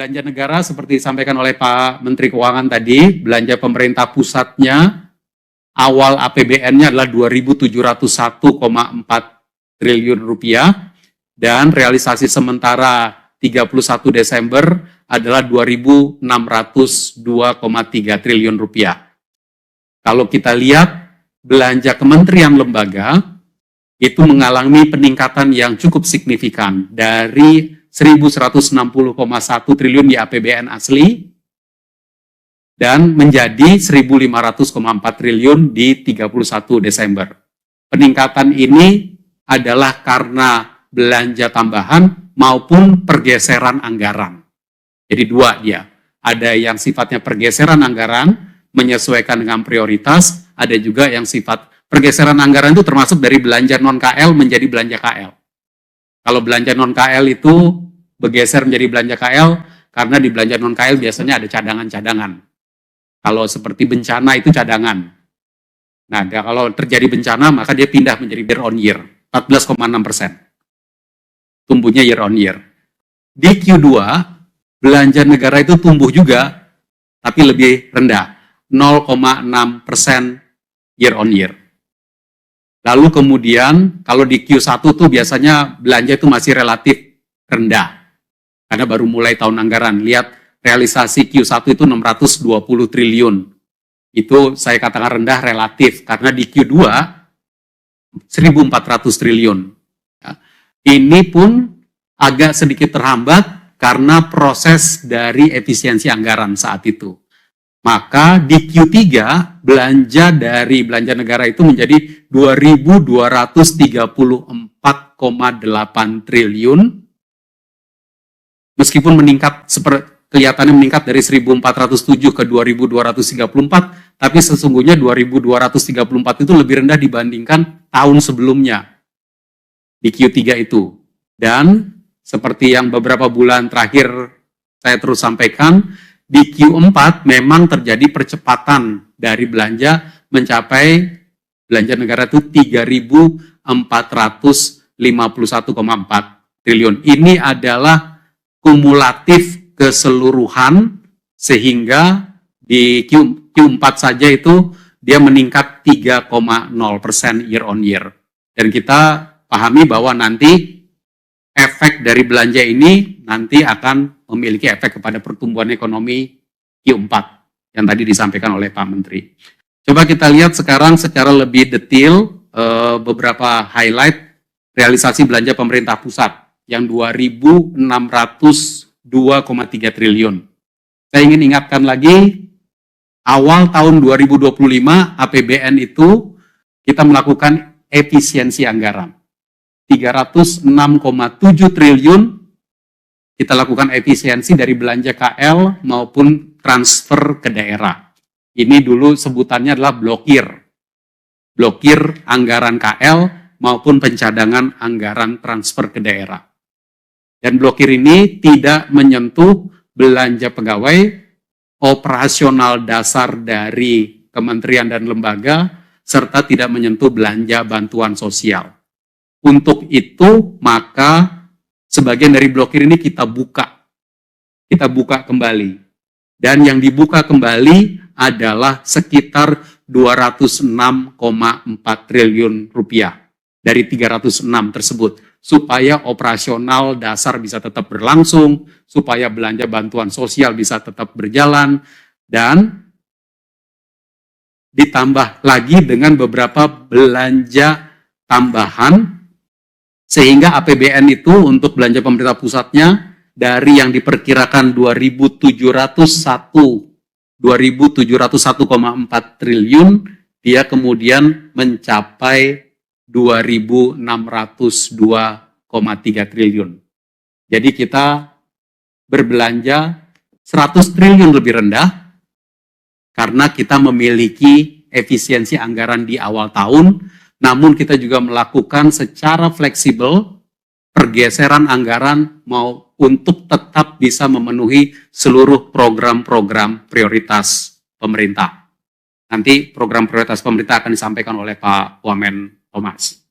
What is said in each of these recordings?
belanja negara seperti disampaikan oleh Pak Menteri Keuangan tadi, belanja pemerintah pusatnya awal APBN-nya adalah 2.701,4 triliun rupiah dan realisasi sementara 31 Desember adalah 2.602,3 triliun rupiah. Kalau kita lihat belanja kementerian lembaga itu mengalami peningkatan yang cukup signifikan dari 1.160,1 triliun di APBN asli dan menjadi 1.500,4 triliun di 31 Desember. Peningkatan ini adalah karena belanja tambahan maupun pergeseran anggaran. Jadi dua dia. Ada yang sifatnya pergeseran anggaran menyesuaikan dengan prioritas, ada juga yang sifat pergeseran anggaran itu termasuk dari belanja non-KL menjadi belanja KL. Kalau belanja non-KL itu bergeser menjadi belanja KL, karena di belanja non-KL biasanya ada cadangan-cadangan. Kalau seperti bencana itu cadangan. Nah, kalau terjadi bencana, maka dia pindah menjadi year on year, 14,6%. Tumbuhnya year on year. Di Q2, belanja negara itu tumbuh juga, tapi lebih rendah, 0,6% year on year. Lalu kemudian kalau di Q1 tuh biasanya belanja itu masih relatif rendah. Karena baru mulai tahun anggaran. Lihat realisasi Q1 itu 620 triliun. Itu saya katakan rendah relatif. Karena di Q2 1.400 triliun. Ini pun agak sedikit terhambat karena proses dari efisiensi anggaran saat itu. Maka di Q3 belanja dari belanja negara itu menjadi 2.234,8 triliun. Meskipun meningkat kelihatannya meningkat dari 1.407 ke 2.234, tapi sesungguhnya 2.234 itu lebih rendah dibandingkan tahun sebelumnya di Q3 itu. Dan seperti yang beberapa bulan terakhir saya terus sampaikan, di Q4 memang terjadi percepatan dari belanja mencapai belanja negara itu 3.451,4 triliun. Ini adalah kumulatif keseluruhan sehingga di Q4 saja itu dia meningkat 3,0% year on year. Dan kita pahami bahwa nanti efek dari belanja ini nanti akan memiliki efek kepada pertumbuhan ekonomi Q4 yang tadi disampaikan oleh Pak Menteri. Coba kita lihat sekarang secara lebih detail beberapa highlight realisasi belanja pemerintah pusat yang 2.602,3 triliun. Saya ingin ingatkan lagi, awal tahun 2025 APBN itu kita melakukan efisiensi anggaran. 306,7 triliun kita lakukan efisiensi dari belanja KL maupun transfer ke daerah. Ini dulu sebutannya adalah blokir. Blokir anggaran KL maupun pencadangan anggaran transfer ke daerah. Dan blokir ini tidak menyentuh belanja pegawai, operasional dasar dari kementerian dan lembaga, serta tidak menyentuh belanja bantuan sosial. Untuk itu, maka sebagian dari blokir ini kita buka kembali. Dan yang dibuka kembali adalah sekitar 206,4 triliun rupiah dari 306 tersebut. Supaya operasional dasar bisa tetap berlangsung, supaya belanja bantuan sosial bisa tetap berjalan, dan ditambah lagi dengan beberapa belanja tambahan, sehingga APBN itu untuk belanja pemerintah pusatnya dari yang diperkirakan 2.701,4 triliun, dia kemudian mencapai 2.602,3 triliun. Jadi kita berbelanja 100 triliun lebih rendah karena kita memiliki efisiensi anggaran di awal tahun. Namun kita juga melakukan secara fleksibel pergeseran anggaran mau untuk tetap bisa memenuhi seluruh program-program prioritas pemerintah. Nanti program prioritas pemerintah akan disampaikan oleh Pak Wamen Thomas.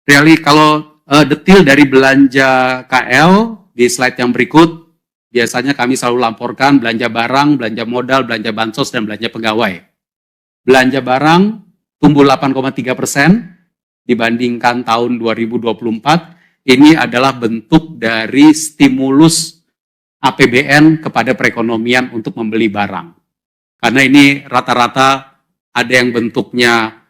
Kalau detail dari belanja KL di slide yang berikut, biasanya kami selalu laporkan belanja barang, belanja modal, belanja bansos, dan belanja pegawai. Belanja barang tumbuh 8,3% dibandingkan tahun 2024. Ini adalah bentuk dari stimulus APBN kepada perekonomian untuk membeli barang. Karena ini rata-rata ada yang bentuknya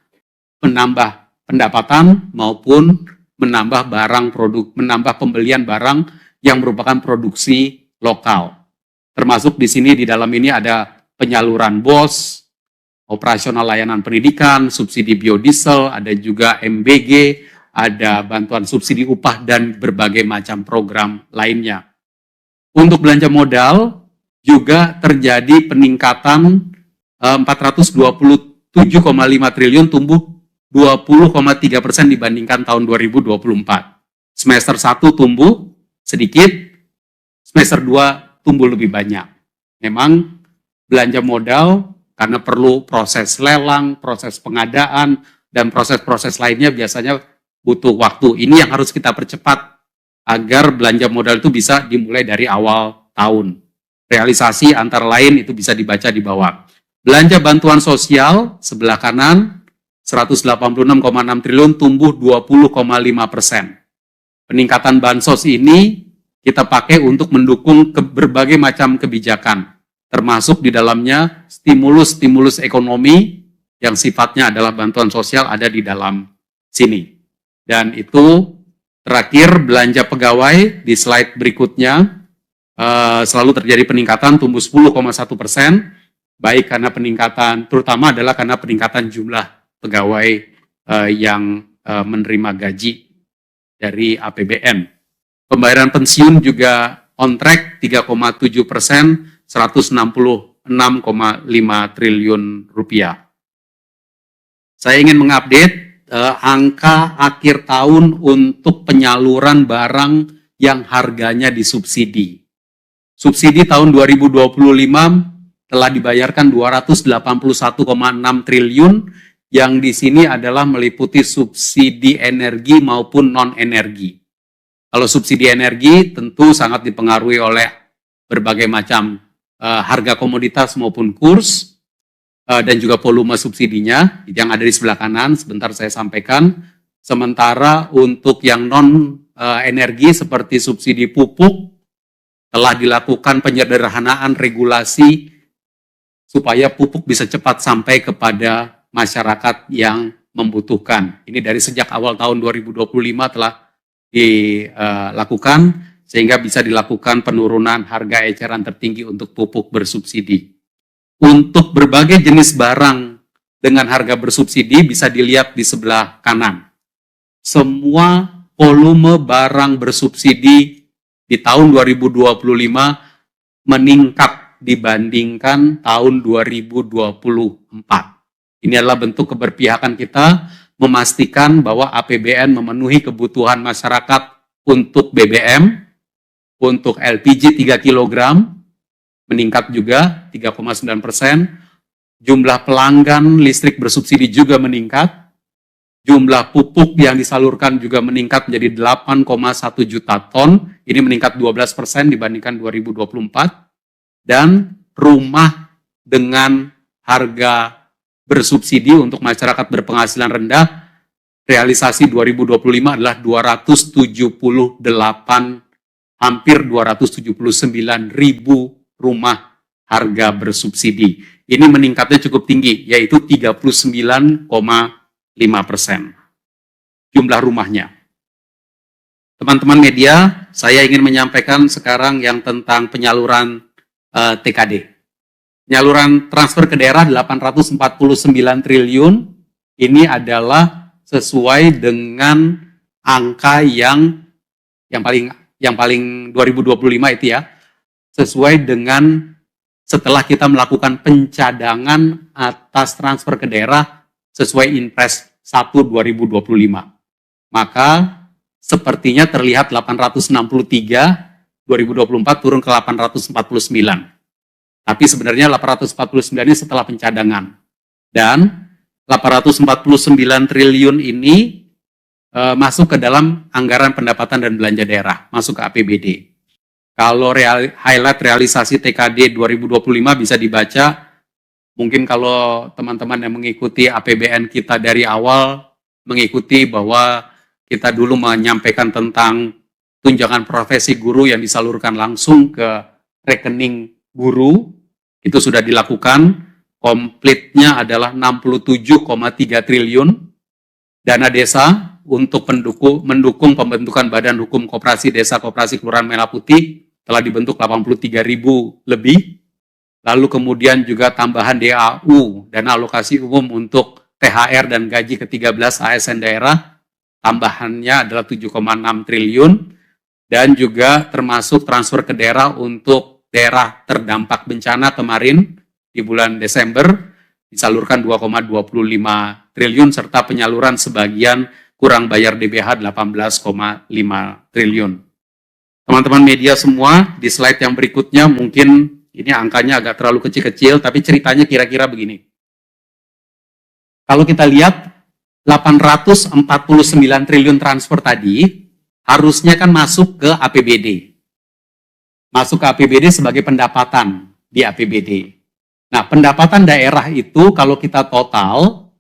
menambah pendapatan maupun menambah menambah pembelian barang yang merupakan produksi lokal. Termasuk di sini di dalam ini ada penyaluran BOS, operasional layanan pendidikan, subsidi biodiesel, ada juga MBG, ada bantuan subsidi upah, dan berbagai macam program lainnya. Untuk belanja modal juga terjadi peningkatan 427,5 triliun, tumbuh 20,3% dibandingkan tahun 2024. Semester 1 tumbuh sedikit, semester 2 tumbuh lebih banyak. Memang belanja modal karena perlu proses lelang, proses pengadaan, dan proses-proses lainnya biasanya butuh waktu. Ini yang harus kita percepat agar belanja modal itu bisa dimulai dari awal tahun. Realisasi antara lain itu bisa dibaca di bawah. Belanja bantuan sosial sebelah kanan 186,6 triliun, tumbuh 20,5%. Peningkatan bansos ini kita pakai untuk mendukung berbagai macam kebijakan, termasuk di dalamnya stimulus ekonomi yang sifatnya adalah bantuan sosial ada di dalam sini. Dan itu terakhir belanja pegawai di slide berikutnya selalu terjadi peningkatan, tumbuh 10,1%, baik karena peningkatan, terutama adalah karena peningkatan jumlah pegawai yang menerima gaji dari APBN. Pembayaran pensiun juga on track 3,7%, 166,5 triliun rupiah. Saya ingin mengupdate angka akhir tahun untuk penyaluran barang yang harganya disubsidi. Subsidi tahun 2025 telah dibayarkan 281,6 triliun, yang di sini adalah meliputi subsidi energi maupun non-energi. Kalau subsidi energi tentu sangat dipengaruhi oleh berbagai macam harga komoditas maupun kurs, dan juga volume subsidinya yang ada di sebelah kanan, sebentar saya sampaikan. Sementara untuk yang non-energi seperti subsidi pupuk, telah dilakukan penyederhanaan regulasi supaya pupuk bisa cepat sampai kepada masyarakat yang membutuhkan. Ini dari sejak awal tahun 2025 telah dilakukan, sehingga bisa dilakukan penurunan harga eceran tertinggi untuk pupuk bersubsidi. Untuk berbagai jenis barang dengan harga bersubsidi bisa dilihat di sebelah kanan. Semua volume barang bersubsidi di tahun 2025 meningkat dibandingkan tahun 2024. Ini adalah bentuk keberpihakan kita memastikan bahwa APBN memenuhi kebutuhan masyarakat untuk BBM, untuk LPG 3 kg, meningkat juga 3,9%. Jumlah pelanggan listrik bersubsidi juga meningkat. Jumlah pupuk yang disalurkan juga meningkat menjadi 8,1 juta ton. Ini meningkat 12% dibandingkan 2024. Dan rumah dengan harga bersubsidi untuk masyarakat berpenghasilan rendah, realisasi 2025 adalah 278, hampir 279 ribu rumah harga bersubsidi. Ini meningkatnya cukup tinggi, yaitu 39,5% jumlah rumahnya. Teman-teman media, saya ingin menyampaikan sekarang yang tentang penyaluran TKD. Penyaluran transfer ke daerah 849 triliun, ini adalah sesuai dengan angka yang paling 2025 itu ya, sesuai dengan setelah kita melakukan pencadangan atas transfer ke daerah sesuai Inpres 1 2025. Maka sepertinya terlihat 863, 2024 turun ke 849. Tapi sebenarnya 849 ini setelah pencadangan. Dan 849 triliun ini masuk ke dalam anggaran pendapatan dan belanja daerah, masuk ke APBD. Kalau highlight realisasi TKD 2025 bisa dibaca. Mungkin kalau teman-teman yang mengikuti APBN kita dari awal, mengikuti bahwa kita dulu menyampaikan tentang tunjangan profesi guru yang disalurkan langsung ke rekening guru, itu sudah dilakukan. Komplitnya adalah 67,3 triliun. Dana desa untuk mendukung pembentukan Badan Hukum Koperasi Desa Koperasi Kelurahan Merah Putih telah dibentuk 83.000 lebih. Lalu kemudian juga tambahan DAU, dana alokasi umum untuk THR dan gaji ke-13 ASN daerah, tambahannya adalah 7,6 triliun, dan juga termasuk transfer ke daerah untuk daerah terdampak bencana kemarin di bulan Desember, disalurkan 2,25 triliun, serta penyaluran sebagian kurang bayar DBH 18,5 triliun. Teman-teman media semua, di slide yang berikutnya mungkin ini angkanya agak terlalu kecil-kecil, tapi ceritanya kira-kira begini. Kalau kita lihat 849 triliun transfer tadi, harusnya kan masuk ke APBD. Masuk ke APBD sebagai pendapatan di APBD. Nah, pendapatan daerah itu kalau kita total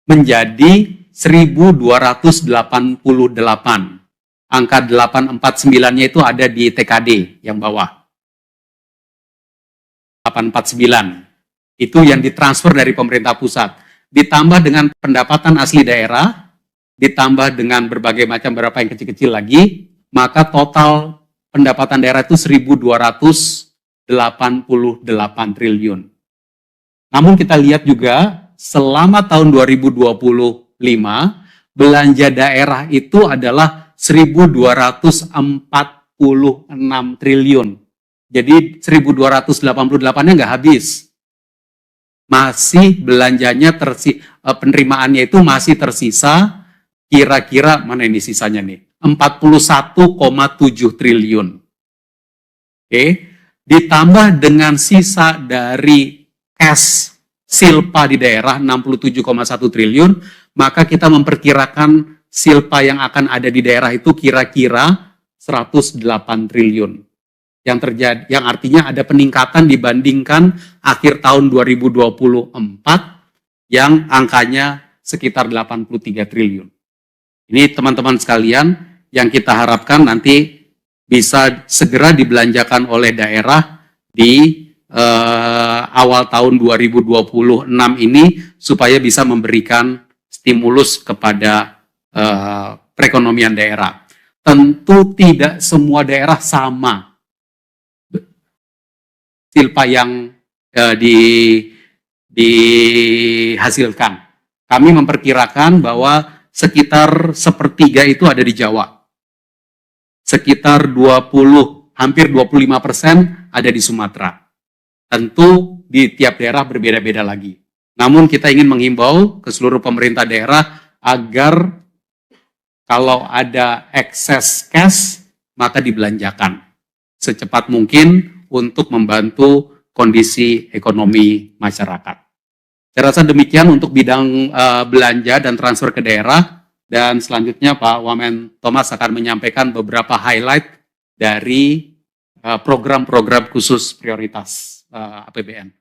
menjadi 1.288. Angka 849-nya itu ada di TKD yang bawah. 849. Itu yang ditransfer dari pemerintah pusat. Ditambah dengan pendapatan asli daerah, ditambah dengan berbagai macam berapa yang kecil-kecil lagi, maka total pendapatan daerah itu 1.288 triliun. Namun kita lihat juga selama tahun 2025 belanja daerah itu adalah 1.246 triliun. Jadi 1.288-nya nggak habis. Masih belanjanya penerimaannya itu masih tersisa kira-kira mana ini sisanya nih? 41,7 triliun. Oke. Ditambah dengan sisa dari cash silpa di daerah 67,1 triliun, maka kita memperkirakan silpa yang akan ada di daerah itu kira-kira 108 triliun. Yang artinya ada peningkatan dibandingkan akhir tahun 2024 yang angkanya sekitar 83 triliun. Ini teman-teman sekalian yang kita harapkan nanti bisa segera dibelanjakan oleh daerah di awal tahun 2026 ini supaya bisa memberikan stimulus kepada perekonomian daerah. Tentu tidak semua daerah sama silpa yang dihasilkan. Kami memperkirakan bahwa sekitar sepertiga itu ada di Jawa. Sekitar hampir 25% ada di Sumatera. Tentu di tiap daerah berbeda-beda lagi. Namun kita ingin menghimbau ke seluruh pemerintah daerah agar kalau ada excess cash maka dibelanjakan secepat mungkin untuk membantu kondisi ekonomi masyarakat. Saya rasa demikian untuk bidang belanja dan transfer ke daerah, dan selanjutnya Pak Wamen Thomas akan menyampaikan beberapa highlight dari program-program khusus prioritas APBN.